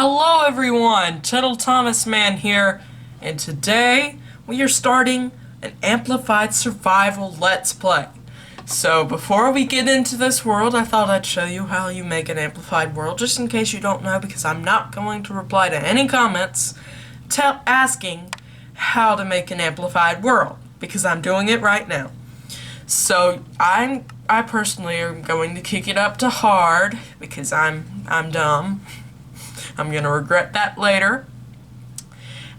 Hello everyone, TotalThomasMan here, and today we are starting an Amplified Survival Let's Play. So before we get into this world, I thought I'd show you how you make an Amplified world, just in case you don't know, because I'm not going to reply to any comments asking how to make an Amplified world, because I'm doing it right now. So I personally am going to kick it up to hard, because I'm dumb. I'm going to regret that later.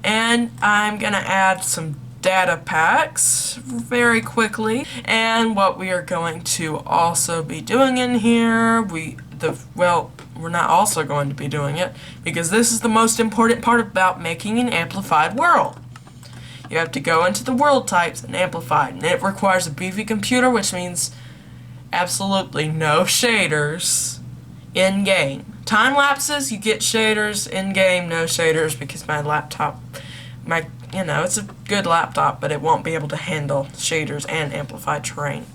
And I'm going to add some data packs very quickly. And what we are going to also be doing in here, we're not also going to be doing it, because this is the most important part about making an amplified world. You have to go into the world types and amplified, and it requires a beefy computer, which means absolutely no shaders in-game. Time lapses, you get shaders. In-game, no shaders, because my laptop, it's a good laptop, but it won't be able to handle shaders and amplified terrain.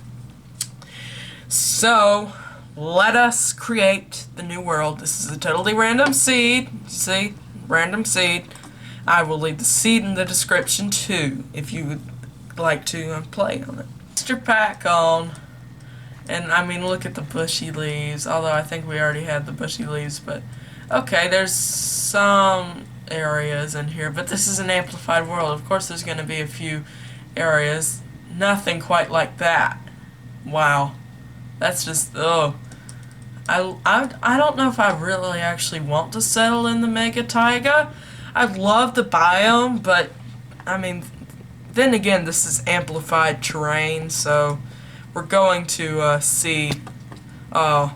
So, let us create the new world. This is a totally random seed. See? Random seed. I will leave the seed in the description too, if you would like to play on it. Texture pack on. And I mean, look at the bushy leaves, although I think we already had the bushy leaves, but okay, there's some areas in here, but this is an amplified world. Of course there's going to be a few areas. Nothing quite like that. Wow. That's just, oh. I don't know if I really actually want to settle in the mega taiga. I love the biome, but I mean, then again, this is amplified terrain, so we're going to see, oh,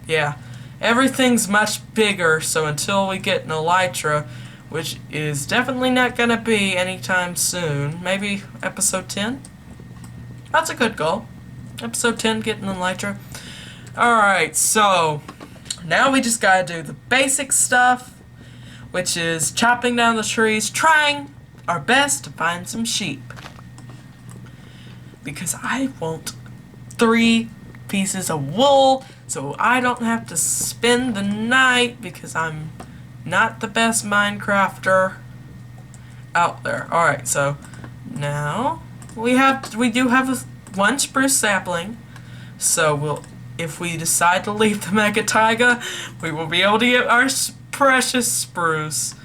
yeah, everything's much bigger, so until we get an elytra, which is definitely not going to be anytime soon, maybe episode 10? That's a good goal. Episode 10, getting an elytra. Alright, so, now we just gotta do the basic stuff, which is chopping down the trees, trying our best to find some sheep. Because I want 3 pieces of wool, so I don't have to spend the night, because I'm not the best Minecrafter out there. Alright, so now we do have one spruce sapling, so if we decide to leave the mega taiga, we will be able to get our precious spruce.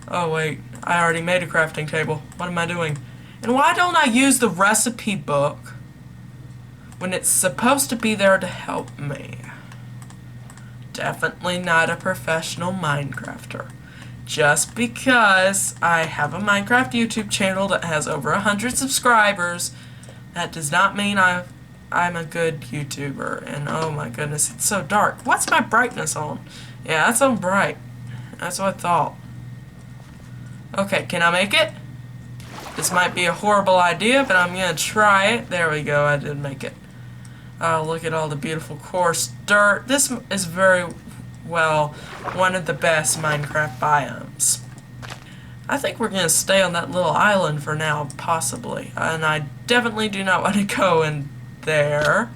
Oh wait, I already made a crafting table. What am I doing? And why don't I use the recipe book when it's supposed to be there to help me? Definitely not a professional Minecrafter. Just because I have a Minecraft YouTube channel that has over 100 subscribers, that does not mean I'm a good YouTuber. And oh my goodness, it's so dark. What's my brightness on? Yeah, that's on bright. That's what I thought. Okay, can I make it? This might be a horrible idea, but I'm gonna try it. There we go, I did make it. Oh, look at all the beautiful coarse dirt. This is very well one of the best Minecraft biomes. I think we're gonna stay on that little island for now, possibly. And I definitely do not want to go in there.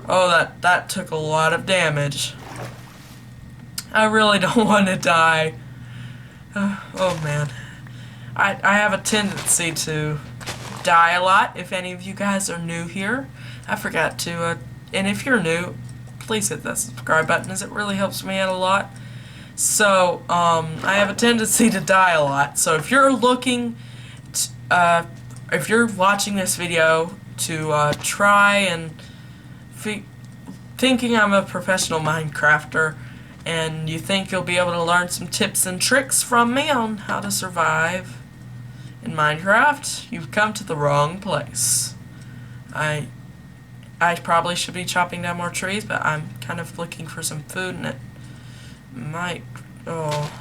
Oh, that took a lot of damage. I really don't want to die. Oh man. I have a tendency to die a lot. If any of you guys are new here, I forgot to, and if you're new, please hit that subscribe button, as it really helps me out a lot. So, I have a tendency to die a lot. So if you're looking, if you're watching this video to try and thinking I'm a professional Minecrafter, and you think you'll be able to learn some tips and tricks from me on how to survive in Minecraft, you've come to the wrong place. I probably should be chopping down more trees, but I'm kind of looking for some food, and it might, oh.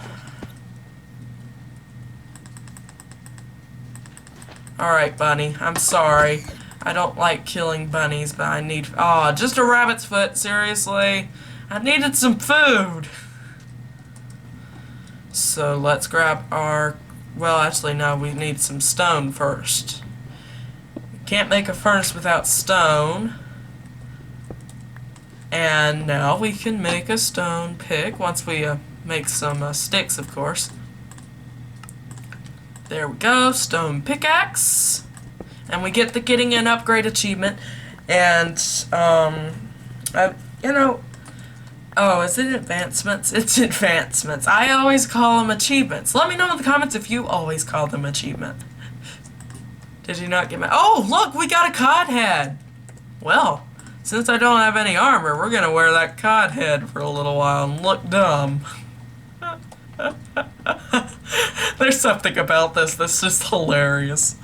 Alright, bunny, I'm sorry. I don't like killing bunnies, but I need, oh, just a rabbit's foot, seriously? I needed some food! So let's grab our, well, actually no, we need some stone first. We can't make a furnace without stone. And now we can make a stone pick once we make some sticks, of course. There we go, stone pickaxe. And we get the getting an upgrade achievement. And, you know, oh, is it advancements? It's advancements. I always call them achievements. Let me know in the comments if you always call them achievement. Did you not get my... Oh, look, we got a cod head. Well, since I don't have any armor, we're gonna wear that cod head for a little while and look dumb. There's something about this that's just hilarious.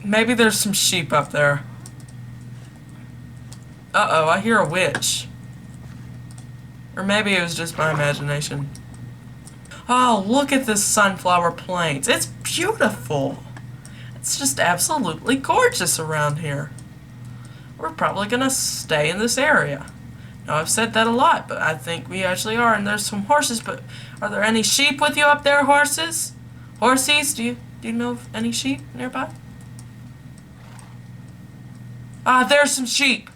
Maybe there's some sheep up there. Uh-oh, I hear a witch. Or maybe it was just my imagination. Oh, look at this sunflower plains. It's beautiful. It's just absolutely gorgeous around here. We're probably gonna stay in this area. Now, I've said that a lot, but I think we actually are. And there's some horses, but are there any sheep with you up there, horses? Horsies, do you know of any sheep nearby? Ah, there's some sheep.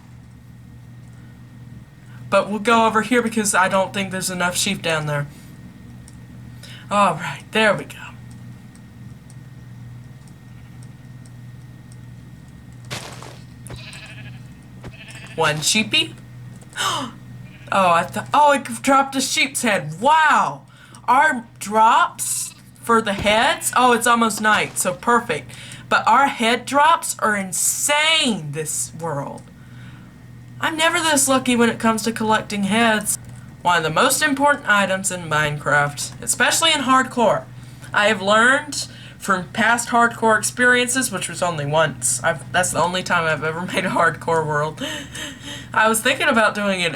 But we'll go over here because I don't think there's enough sheep down there. Alright, there we go. One sheepy. Oh, it dropped a sheep's head. Wow. Our drops for the heads, oh, it's almost night, so perfect. But our head drops are insane this world. I'm never this lucky when it comes to collecting heads. One of the most important items in Minecraft, especially in hardcore. I have learned from past hardcore experiences, which was only once. That's the only time I've ever made a hardcore world. I was thinking about doing an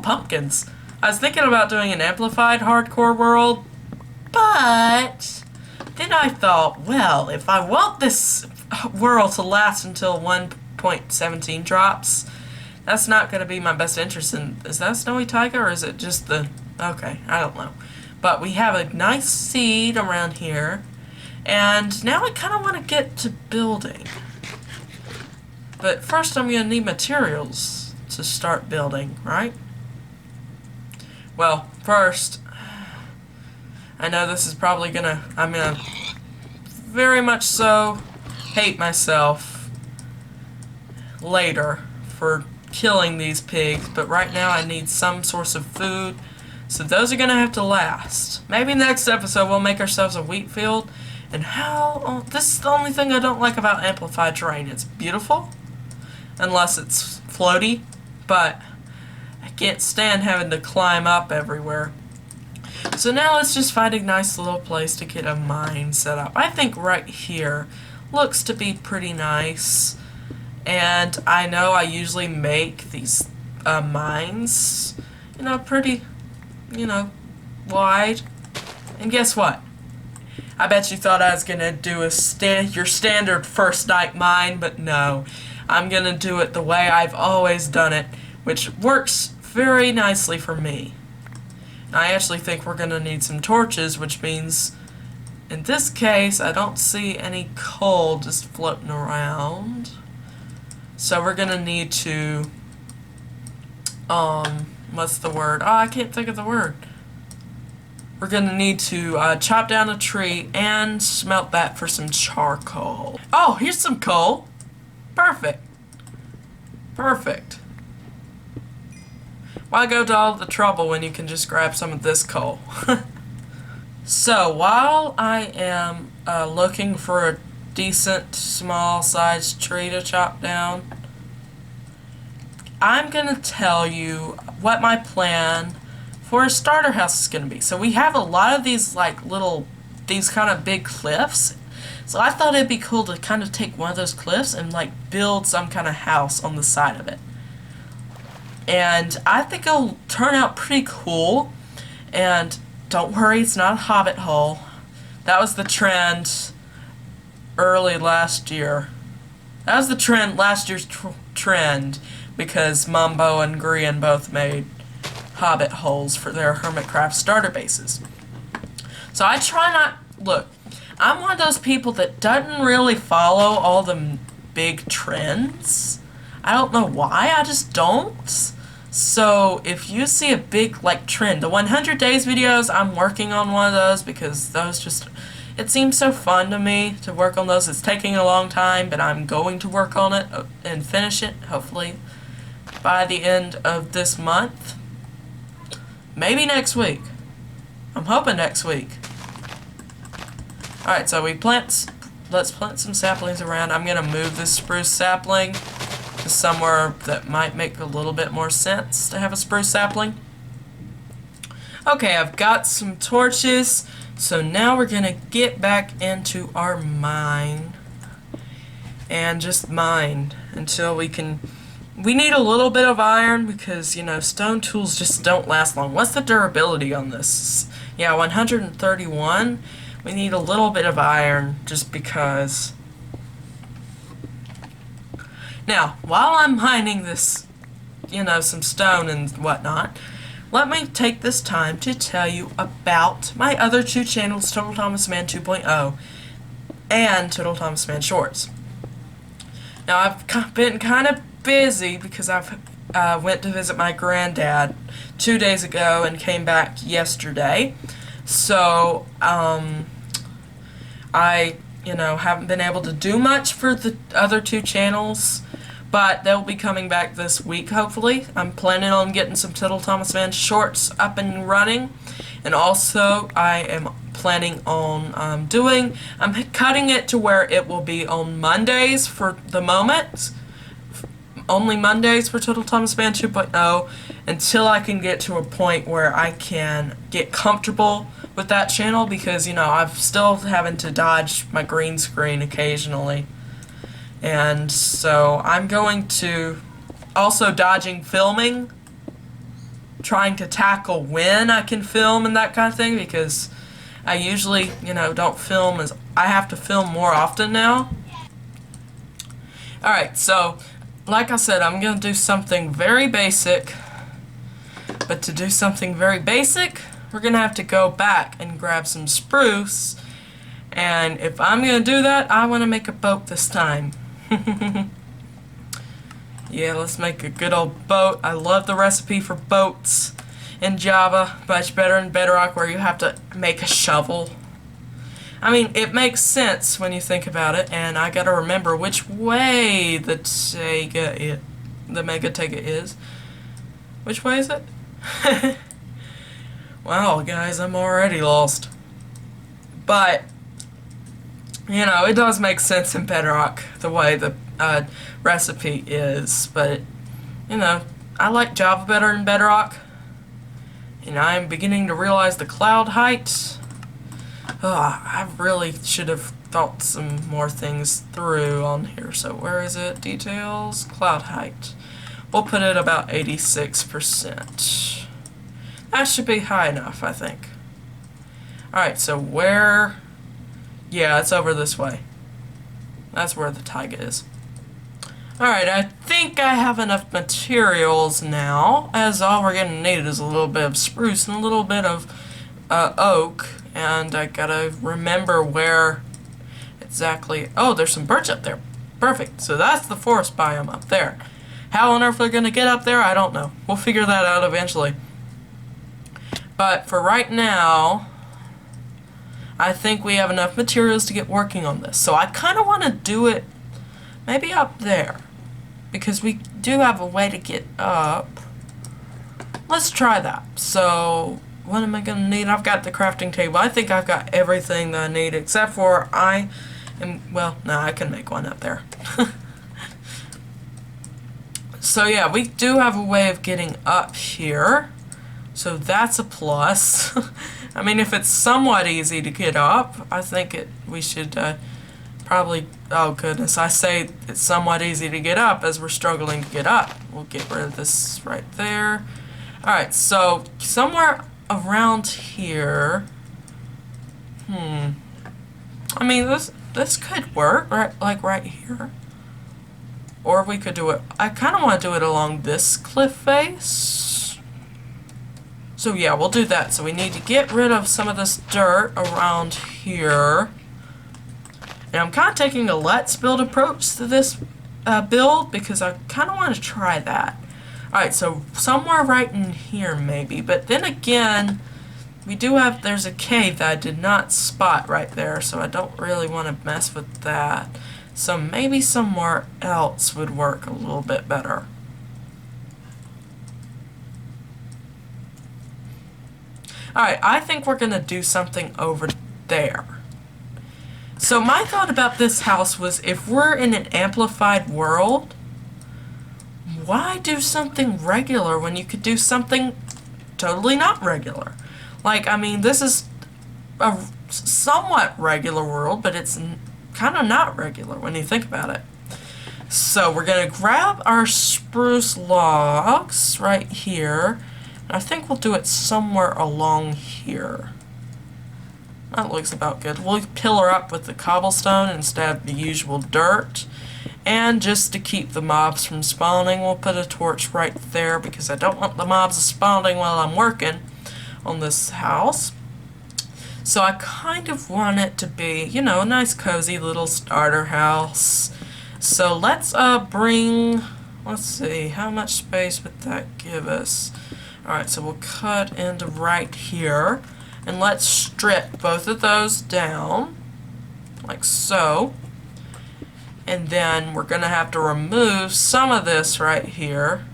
pumpkins. I was thinking about doing an amplified hardcore world, but then I thought, well, if I want this world to last until 1.17 drops, that's not going to be my best interest in... Is that a snowy taiga, or is it just the... Okay, I don't know. But we have a nice seed around here. And now I kind of want to get to building. But first I'm going to need materials to start building, right? Well, first, I know this is probably I'm going to very much so hate myself later for killing these pigs, but right now I need some source of food, so those are going to have to last. Maybe next episode we'll make ourselves a wheat field. And this is the only thing I don't like about amplified terrain. It's beautiful, unless it's floaty, but I can't stand having to climb up everywhere. So now let's just find a nice little place to get a mine set up. I think right here looks to be pretty nice. And I know I usually make these mines, pretty, wide. And guess what? I bet you thought I was going to do your standard first night mine, but no. I'm going to do it the way I've always done it, which works very nicely for me. I actually think we're going to need some torches, which means, in this case, I don't see any coal just floating around. So we're going to need to, what's the word? Oh, I can't think of the word. We're going to need to chop down a tree and smelt that for some charcoal. Oh, here's some coal. Perfect. Perfect. Why go to all the trouble when you can just grab some of this coal? So, while I am looking for a decent small-sized tree to chop down, I'm going to tell you what my plan for a starter house is going to be. So we have a lot of these these kind of big cliffs. So I thought it'd be cool to kind of take one of those cliffs and build some kind of house on the side of it. And I think it'll turn out pretty cool. And don't worry, it's not a hobbit hole. That was the trend early last year. That was the trend, last year's trend, because Mumbo and Grian both made hobbit holes for their Hermitcraft starter bases. So I try not... Look, I'm one of those people that doesn't really follow all the big trends. I don't know why, I just don't. So if you see a big like trend, the 100 days videos, I'm working on one of those because those just, it seems so fun to me to work on those. It's taking a long time, but I'm going to work on it and finish it, hopefully, by the end of this month. Maybe next week. I'm hoping next week. Alright, so let's plant some saplings around. I'm going to move this spruce sapling to somewhere that might make a little bit more sense to have a spruce sapling. Okay, I've got some torches. So now we're going to get back into our mine and just mine until we can... We need a little bit of iron because, you know, stone tools just don't last long. What's the durability on this? Yeah, 131. We need a little bit of iron just because. Now, while I'm mining this, you know, some stone and whatnot, let me take this time to tell you about my other two channels, TotalThomasMan 2.0 and TotalThomasMan Shorts. Now, I've been kind of busy because I've went to visit my granddad 2 days ago and came back yesterday. So, I, you know, haven't been able to do much for the other two channels. But they'll be coming back this week, hopefully. I'm planning on getting some TotalThomasMan Shorts up and running. And also, I am planning on I'm cutting it to where it will be on Mondays for the moment. Only Mondays for TotalThomasMan 2.0 until I can get to a point where I can get comfortable with that channel. Because, you know, I'm still having to dodge my green screen occasionally. And so I'm going to also dodging filming, trying to tackle when I can film and that kind of thing, because I usually, you know, don't film as I have to film more often now. Alright, so like I said, I'm going to do something very basic, but to do something very basic, we're going to have to go back and grab some spruce, and if I'm going to do that, I want to make a boat this time. Yeah, let's make a good old boat. I love the recipe for boats in Java. Much better in Bedrock where you have to make a shovel. I mean, it makes sense when you think about it, and I gotta remember which way the Mega Tega is. Which way is it? Wow, guys, I'm already lost. But you know, it does make sense in Bedrock, the way the recipe is, but, you know, I like Java better in Bedrock, and I'm beginning to realize the cloud height. Oh, I really should have thought some more things through on here. So where is it? Details, cloud height. We'll put it about 86%. That should be high enough, I think. Alright, so where... Yeah, it's over this way. That's where the taiga is. Alright, I think I have enough materials now, as all we're gonna need is a little bit of spruce and a little bit of oak, and I gotta remember where exactly... Oh, there's some birch up there. Perfect. So that's the forest biome up there. How on earth they're gonna get up there, I don't know. We'll figure that out eventually. But for right now, I think we have enough materials to get working on this. So I kind of want to do it maybe up there, because we do have a way to get up. Let's try that. So what am I going to need? I've got the crafting table. I think I've got everything that I need, except for well, no, I can make one up there. So yeah, we do have a way of getting up here. So that's a plus. I mean, if it's somewhat easy to get up, I think we should probably... Oh, goodness. I say it's somewhat easy to get up as we're struggling to get up. We'll get rid of this right there. Alright, so somewhere around here... I mean, this could work, right? Like right here. Or we could do it... I kind of want to do it along this cliff face. So yeah, we'll do that. So we need to get rid of some of this dirt around here. And I'm kind of taking a let's build approach to this build because I kind of want to try that. Alright, so somewhere right in here maybe, but then again, there's a cave that I did not spot right there, so I don't really want to mess with that. So maybe somewhere else would work a little bit better. Alright, I think we're going to do something over there. So my thought about this house was, if we're in an amplified world, why do something regular when you could do something totally not regular? Like, I mean, this is a somewhat regular world, but it's kind of not regular when you think about it. So we're going to grab our spruce logs right here. And I think we'll do it somewhere along here. That looks about good. We'll pillar up with the cobblestone instead of the usual dirt. And just to keep the mobs from spawning, we'll put a torch right there because I don't want the mobs spawning while I'm working on this house. So I kind of want it to be, you know, a nice cozy little starter house. So let's let's see, how much space would that give us? Alright, so we'll cut into right here. And let's strip both of those down, like so. And then we're going to have to remove some of this right here,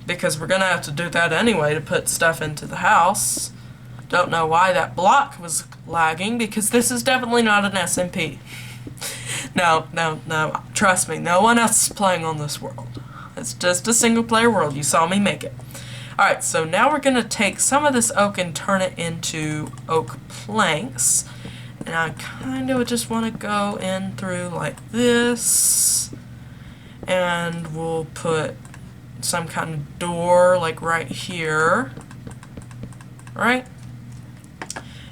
because we're going to have to do that anyway to put stuff into the house. Don't know why that block was lagging, because this is definitely not an SMP. No, trust me, no one else is playing on this world. It's just a single player world. You saw me make it. Alright, so now we're going to take some of this oak and turn it into oak planks. And I kind of just want to go in through like this. And we'll put some kind of door like right here. Right?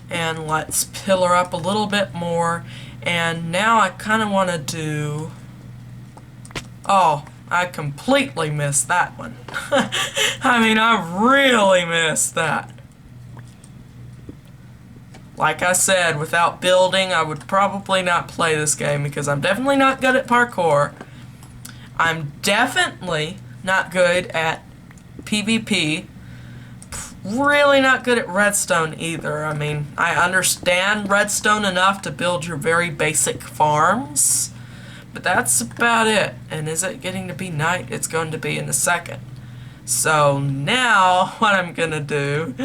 And let's pillar up a little bit more. And now I kind of want to do... Oh, I completely missed that one. I mean, I really missed that. Like I said, without building, I would probably not play this game because I'm definitely not good at parkour. I'm definitely not good at PvP. Really not good at redstone either. I mean, I understand redstone enough to build your very basic farms, but that's about it. And is it getting to be night? It's going to be in a second. So now what I'm gonna do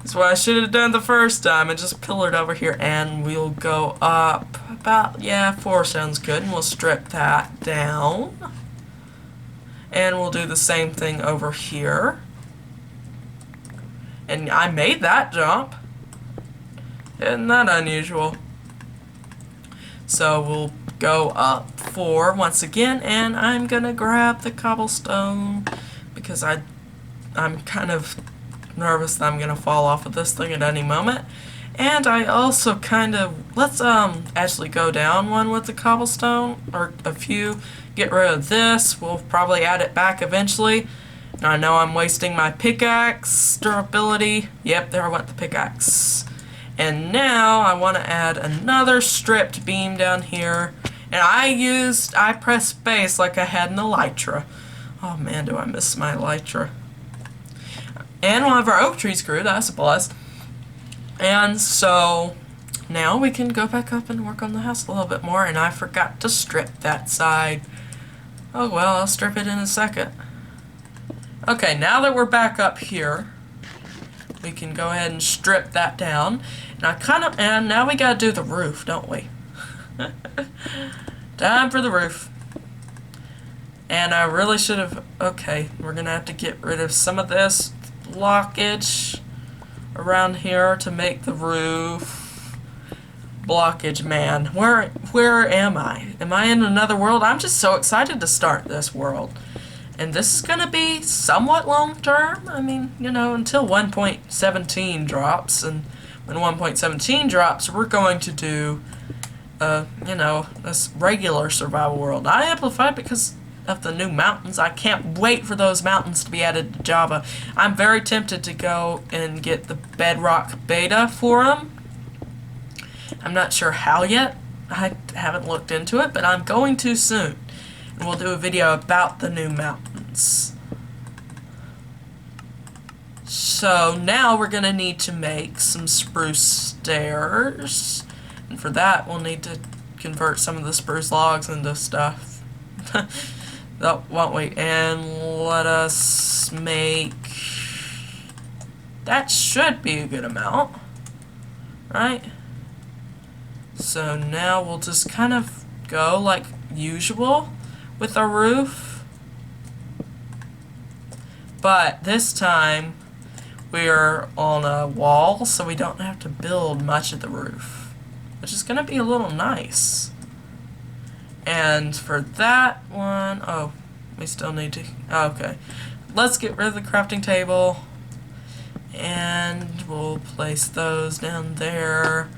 is what I should have done the first time and just pillared over here, and we'll go up about, yeah, 4 sounds good, and we'll strip that down. And we'll do the same thing over here. And I made that jump. Isn't that unusual? So we'll go up 4 once again, and I'm gonna grab the cobblestone because I'm kind of nervous that I'm gonna fall off of this thing at any moment. And I also kind of, let's actually go down one with the cobblestone, or a few. Get rid of this. We'll probably add it back eventually. I know I'm wasting my pickaxe durability. Yep, there went the pickaxe. And now I want to add another stripped beam down here. And I pressed space like I had an elytra. Oh man, do I miss my elytra. And one of our oak trees grew, that's a plus. And so now we can go back up and work on the house a little bit more. And I forgot to strip that side. Oh well, I'll strip it in a second. Okay, now that we're back up here, we can go ahead and strip that down. And now we gotta do the roof, don't we? Time for the roof. And I really should have, okay, we're gonna have to get rid of some of this blockage around here to make the roof. Blockage, man. Where am I? Am I in another world? I'm just so excited to start this world. And this is going to be somewhat long-term. I mean, you know, until 1.17 drops. And when 1.17 drops, we're going to do, you know, this regular survival world. I amplified because of the new mountains. I can't wait for those mountains to be added to Java. I'm very tempted to go and get the Bedrock beta for them. I'm not sure how yet. I haven't looked into it, but I'm going to soon. And we'll do a video about the new mountains. So now we're going to need to make some spruce stairs. And for that, we'll need to convert some of the spruce logs into stuff. Oh, won't we? And let us make... That should be a good amount. Right? So now we'll just kind of go like usual with our roof. But this time we're on a wall, so we don't have to build much of the roof, which is going to be a little nice. And for that one, oh, we still need to, okay. Let's get rid of the crafting table, and we'll place those down there.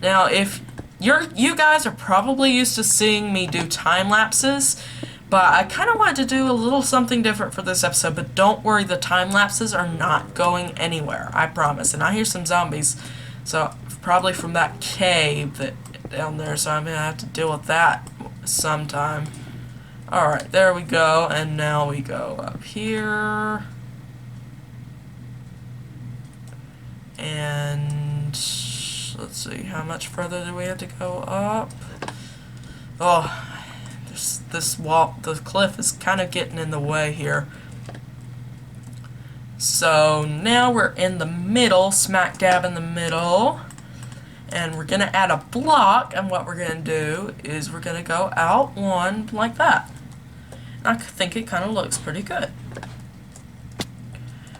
Now, if you guys are probably used to seeing me do time lapses, but I kind of wanted to do a little something different for this episode. But don't worry, the time lapses are not going anywhere, I promise. And I hear some zombies, so probably from that cave that down there, so I'm gonna have to deal with that sometime. Alright, there we go, and now we go up here. And let's see, how much further do we have to go up? Oh, this wall, the cliff is kind of getting in the way here. So now we're in the middle, smack dab in the middle. And we're going to add a block, and what we're going to do is we're going to go out one like that. I think it kind of looks pretty good.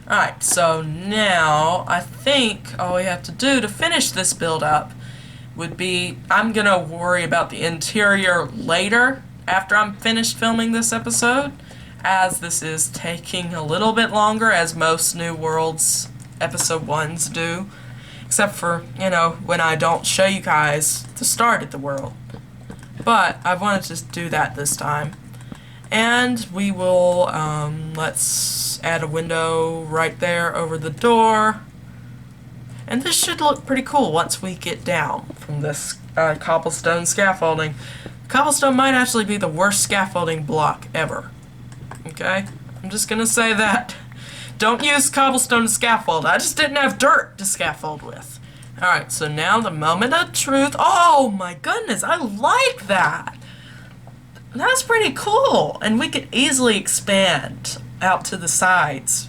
Alright, so now I think all we have to do to finish this build up would be, I'm going to worry about the interior later after I'm finished filming this episode, as this is taking a little bit longer, as most New Worlds episode 1s do. Except for, you know, when I don't show you guys the start of the world. But I wanted to do that this time. And we will, let's add a window right there over the door. And this should look pretty cool once we get down from this cobblestone scaffolding. Cobblestone might actually be the worst scaffolding block ever. Okay? I'm just gonna say that. Don't use cobblestone to scaffold. I just didn't have dirt to scaffold with. Alright, so now the moment of truth. Oh my goodness, I like that. That's pretty cool. And we could easily expand out to the sides.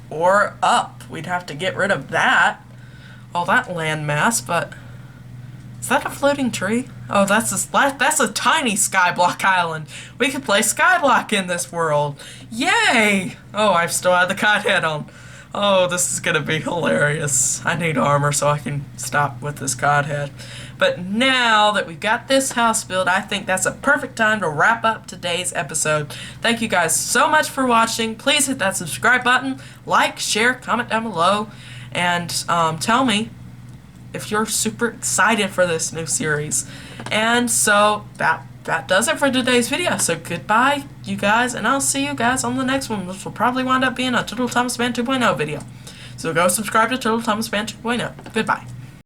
Or up. We'd have to get rid of that. All that landmass, but... Is that a floating tree? Oh, that's a tiny skyblock island. We could play skyblock in this world. Yay! Oh, I've still had the cod head on. Oh, this is gonna be hilarious. I need armor so I can stop with this cod head. But now that we've got this house built, I think that's a perfect time to wrap up today's episode. Thank you guys so much for watching. Please hit that subscribe button, like, share, comment down below, and tell me if you're super excited for this new series. And so that does it for today's video. So goodbye, you guys, and I'll see you guys on the next one, which will probably wind up being a TotalThomasMan 2.0 video. So go subscribe to TotalThomasMan 2.0. Goodbye.